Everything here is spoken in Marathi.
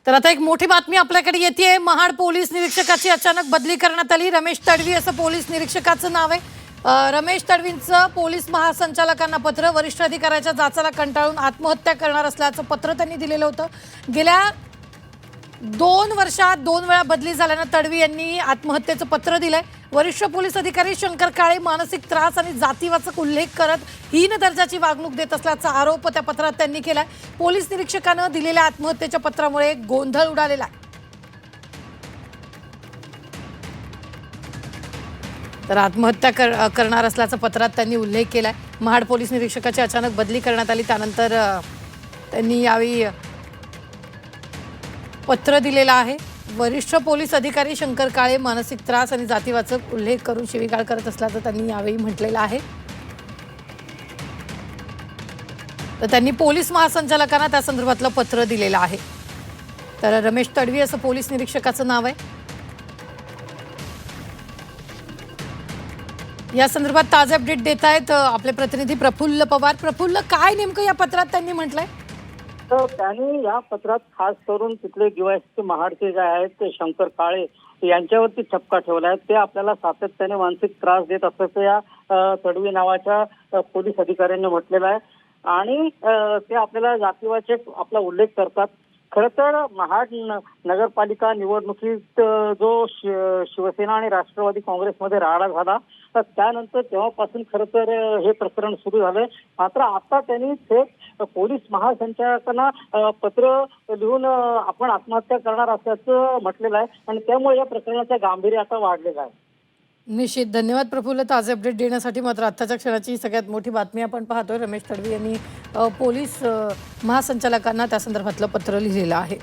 तर आता एक मोठी बातमी आपल्याकडे येते। महाड पोलीस निरीक्षकाची अचानक बदली करण्यात आली। रमेश तडवी असं पोलीस निरीक्षकाचं नाव आहे। रमेश तडवींचं पोलीस महासंचालकांना पत्र। वरिष्ठ अधिकाऱ्याच्या जाचाला कंटाळून आत्महत्या करणार असल्याचं पत्र त्यांनी दिलेलं होतं। गेल्या 2 वर्षात 2 वेळा बदली झाल्यानं तडवी यांनी आत्महत्येचं पत्र दिलंय। वरिष्ठ पोलीस अधिकारी शंकर काळे मानसिक त्रास आणि जातीवाचक उल्लेख करत हीन दर्जाची वागणूक देत असल्याचा आरोप त्या पत्रात त्यांनी केलाय। पोलीस निरीक्षकानं दिलेल्या आत्महत्येच्या पत्रामुळे गोंधळ उडालेला आहे। तर आत्महत्या करणार असल्याचा पत्रात त्यांनी उल्लेख केलाय। महाड पोलीस निरीक्षकाची अचानक बदली करण्यात आली, त्यानंतर त्यांनी यावेळी पत्र दिलेलं आहे। वरिष्ठ पोलीस अधिकारी शंकर काळे मानसिक त्रास आणि जातीवाचक उल्लेख करून शिवीगाळ करत असल्याचं त्यांनी यावेळी म्हटलेलं आहे। तर त्यांनी पोलीस महासंचालकांना त्या संदर्भातलं पत्र दिलेलं आहे। तर रमेश तडवी असं पोलीस निरीक्षकाचं नाव आहे। या संदर्भात ताजे अपडेट देत आहेत आपले प्रतिनिधी प्रफुल्ल पवार। प्रफुल्ल, काय नेमकं या पत्रात त्यांनी म्हटलंय? तर त्यांनी या पत्रात खास करून तिथले DYSP महाडचे जे आहेत ते शंकर काळे यांच्यावरती ठपका ठेवला आहे। ते आपल्याला सातत्याने मानसिक त्रास देत असल्याचं या तडवी नावाच्या पोलीस अधिकाऱ्यांनी म्हटलेलं आहे आणि ते आपल्याला जातीवाचक आपला उल्लेख करतात। खरं तर महाड नगरपालिका निवडणुकीत जो शिवसेना आणि राष्ट्रवादी काँग्रेसमध्ये राडा झाला तर त्यानंतर तेव्हापासून खरं तर हे प्रकरण सुरू झालंय। मात्र आता त्यांनी थेट पोलीस महासंचालकांना पत्र लिहून आपण आत्महत्या करणार असल्याचं म्हटलेलं आहे आणि त्यामुळे या प्रकरणाचं गांभीर्य आता वाढलेलं आहे। निश्चित, धन्यवाद प्रफुल्ल ताजे अपडेट देण्यासाठी। मात्र आत्ताच्या क्षणाची सगळ्यात मोठी बातमी आपण पाहतोय। रमेश तडवी यांनी पोलीस महासंचालकांना त्या संदर्भातलं पत्र लिहिलेलं आहे।